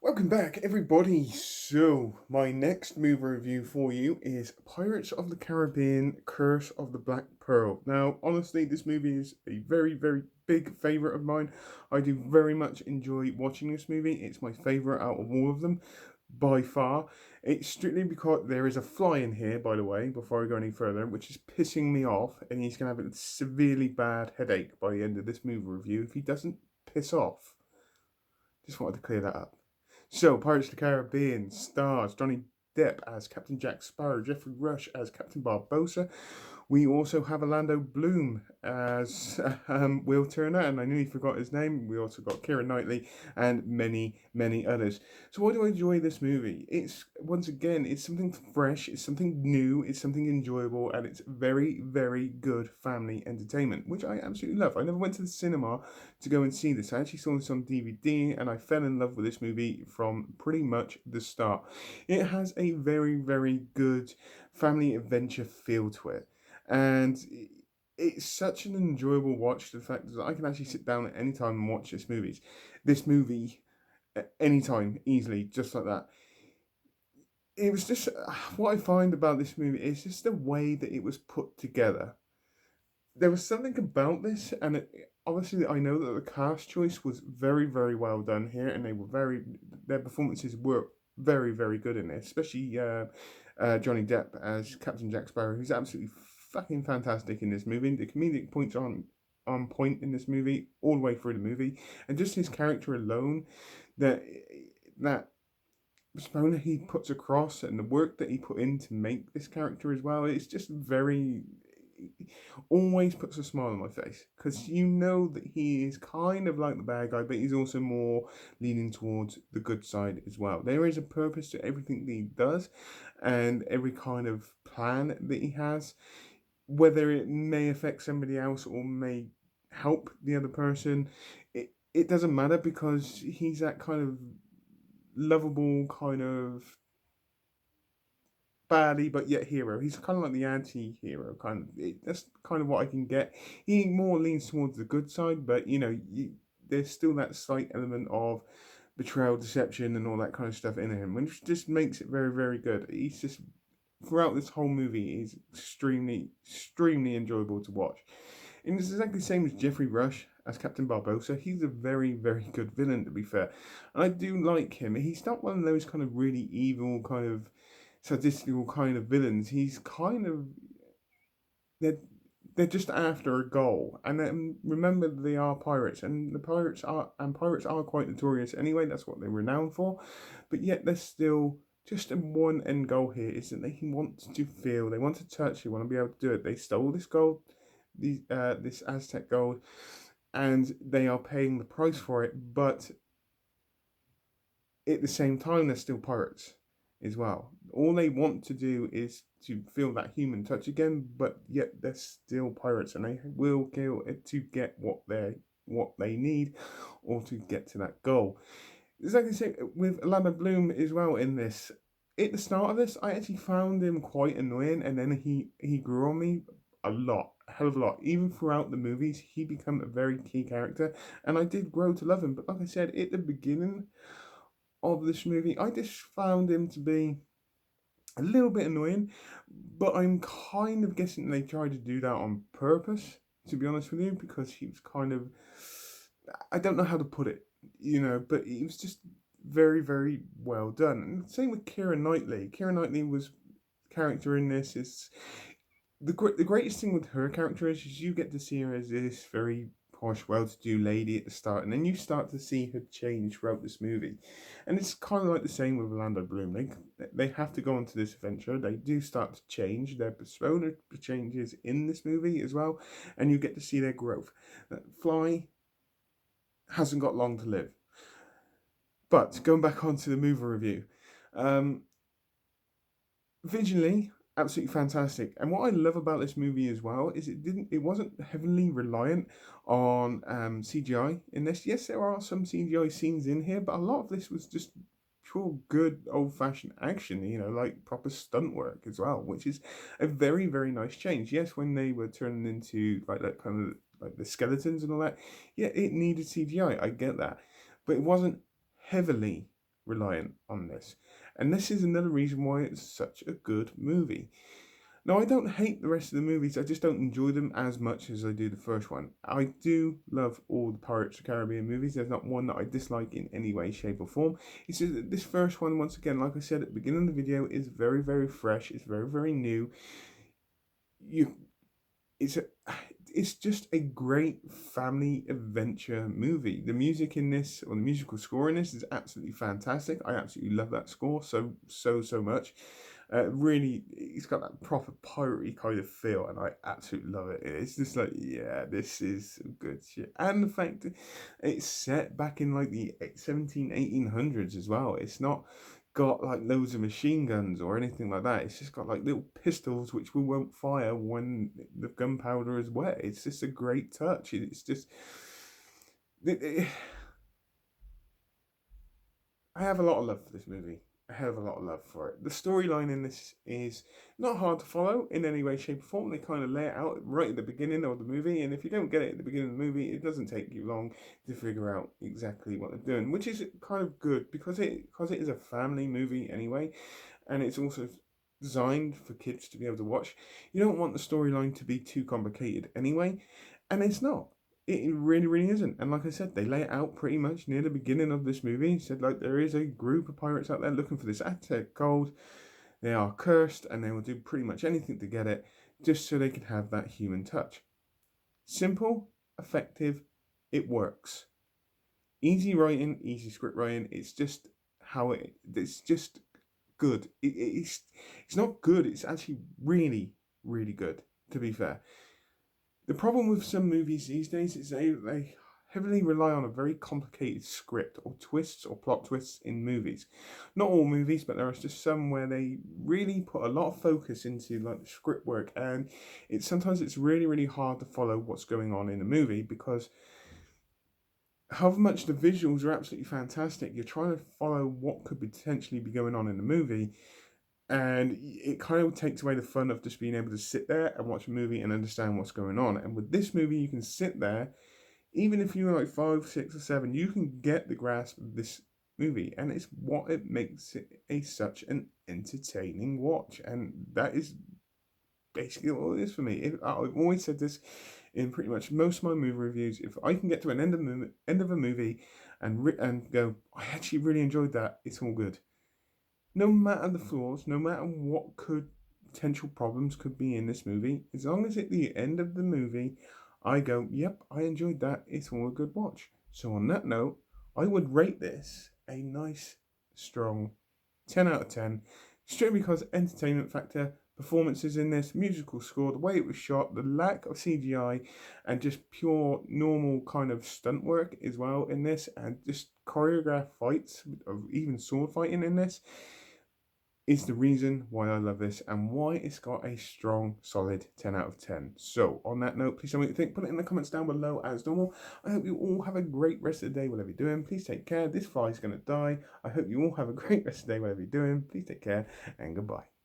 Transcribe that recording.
Welcome back, everybody. So, my next movie review for you is Pirates of the Caribbean Curse of the Black Pearl. Now, honestly, this movie is a very, very big favourite of mine. I do very much enjoy watching this movie. It's my favourite out of all of them by far. It's strictly because there is a fly in here, by the way, before I go any further, which is pissing me off, and he's going to have a severely bad headache by the end of this movie review if he doesn't piss off. Just wanted to clear that up. So, Pirates of the Caribbean stars Johnny Depp as Captain Jack Sparrow, Jeffrey Rush as Captain Barbossa. We also have Orlando Bloom as Will Turner, and I nearly forgot his name. We also got Keira Knightley and many, many others. So why do I enjoy this movie? It's, once again, it's something fresh, it's something new, it's something enjoyable, and it's very, very good family entertainment, which I absolutely love. I never went to the cinema to go and see this. I actually saw this on DVD, and I fell in love with this movie from pretty much the start. It has a very, very good family adventure feel to it, and it's such an enjoyable watch. The fact that I can actually sit down at any time and watch this movie at any time easily, just like that. It was just what I find about this movie is just the way that it was put together. There was something about this, and obviously I know that the cast choice was very, very well done here, and their performances were very, very good in this, especially Johnny Depp as Captain Jack Sparrow, who's absolutely fucking fantastic in this movie. The comedic points are on point in this movie all the way through the movie, and just his character alone, that that persona he puts across and the work that he put in to make this character as well, it's just very, always puts a smile on my face, because you know that he is kind of like the bad guy, but he's also more leaning towards the good side as well. There is a purpose to everything that he does and every kind of plan that he has, whether it may affect somebody else or may help the other person. It doesn't matter, because he's that kind of lovable kind of baddie but yet hero. He's kind of like the anti-hero kind of. That's kind of what I can get. He more leans towards the good side, but there's still that slight element of betrayal, deception, and all that kind of stuff in him, which just makes it very, very good. He's just, throughout this whole movie, is extremely, extremely enjoyable to watch. And it's exactly the same as Jeffrey Rush as Captain Barbossa. He's a very, very good villain, to be fair. And I do like him. He's not one of those kind of really evil, kind of sadistical kind of villains. He's kind of, they're they're just after a goal. And then remember, they are pirates, and pirates are quite notorious anyway. That's what they're renowned for. But yet they're still just in one end goal here, is that they want to feel, they want to touch, they want to be able to do it. They stole this gold, this Aztec gold, and they are paying the price for it. But at the same time, they're still pirates as well. All they want to do is to feel that human touch again, but yet they're still pirates, and they will kill it to get what they need, or to get to that goal. It's like I say with Orlando Bloom as well in this. At the start of this, I actually found him quite annoying, and then he grew on me a lot, a hell of a lot. Even throughout the movies, he became a very key character, and I did grow to love him. But like I said, at the beginning of this movie, I just found him to be a little bit annoying, but I'm kind of guessing they tried to do that on purpose, to be honest with you, because he was kind of, I don't know how to put it, but he was just very, very well done. And same with Keira Knightley. Keira Knightley was character in this is the greatest thing with her character is you get to see her as this very posh, well-to-do lady at the start, and then you start to see her change throughout this movie, and it's kind of like the same with Orlando Bloom. They have to go onto this adventure. They do start to change. Their persona changes in this movie as well, and you get to see their growth. Fly hasn't got long to live. But going back onto the movie review, um, visually, absolutely fantastic. And what I love about this movie as well is it wasn't heavily reliant on CGI in this. Yes, there are some CGI scenes in here, but a lot of this was just pure good old fashioned action, like proper stunt work as well, which is a very, very nice change. Yes, when they were turning into like that kind of like the skeletons and all that, yeah, it needed CGI. I get that. But it wasn't heavily reliant on this. And this is another reason why it's such a good movie. Now, I don't hate the rest of the movies, I just don't enjoy them as much as I do the first one. I do love all the Pirates of the Caribbean movies. There's not one that I dislike in any way, shape, or form. It's just that this first one, once again, like I said at the beginning of the video, is very, very fresh. It's very, very new. It's it's just a great family adventure movie. The music in this, or the musical score in this, is absolutely fantastic. I absolutely love that score so much. Really, it's got that proper piratey kind of feel, and I absolutely love it. It's just like, yeah, this is some good shit. And the fact that it's set back in like the 1800s as well. It's not got like loads of machine guns or anything like that. It's just got like little pistols which we won't fire when the gunpowder is wet. It's just a great touch. It's just I have a lot of love for this movie. A hell of a lot of love for it. The storyline in this is not hard to follow in any way, shape, or form. They kind of lay it out right at the beginning of the movie, and if you don't get it at the beginning of the movie, it doesn't take you long to figure out exactly what they're doing, which is kind of good because it is a family movie anyway, and it's also designed for kids to be able to watch. You don't want the storyline to be too complicated anyway, and it's not. It really, really isn't. And like I said, they lay it out pretty much near the beginning of this movie. Said like there is a group of pirates out there looking for this Aztec gold. They are cursed and they will do pretty much anything to get it just so they can have that human touch. Simple, effective, it works. Easy writing, easy script writing. It's just it's just good. It's not good. It's actually really, really good, to be fair. The problem with some movies these days is they heavily rely on a very complicated script or twists or plot twists in movies. Not all movies, but there are just some where they really put a lot of focus into like the script work, and sometimes it's really, really hard to follow what's going on in the movie because however much the visuals are absolutely fantastic, you're trying to follow what could potentially be going on in the movie. And it kind of takes away the fun of just being able to sit there and watch a movie and understand what's going on. And with this movie, you can sit there, even if you're like 5, 6, or 7, you can get the grasp of this movie, and it's what it makes it such an entertaining watch. And that is basically all it is for me. I've always said this in pretty much most of my movie reviews. If I can get to an end of a movie and go, I actually really enjoyed that, it's all good. No matter the flaws, no matter what potential problems could be in this movie, as long as at the end of the movie, I go, yep, I enjoyed that, it's all a good watch. So on that note, I would rate this a nice, strong 10 out of 10, straight because entertainment factor, performances in this, musical score, the way it was shot, the lack of CGI, and just pure normal kind of stunt work as well in this, and just choreographed fights, of even sword fighting in this, is the reason why I love this and why it's got a strong, solid 10 out of 10. So, on that note, please tell me what you think. Put it in the comments down below as normal. I hope you all have a great rest of the day, whatever you're doing. Please take care. This fly is going to die. I hope you all have a great rest of the day, whatever you're doing. Please take care and goodbye.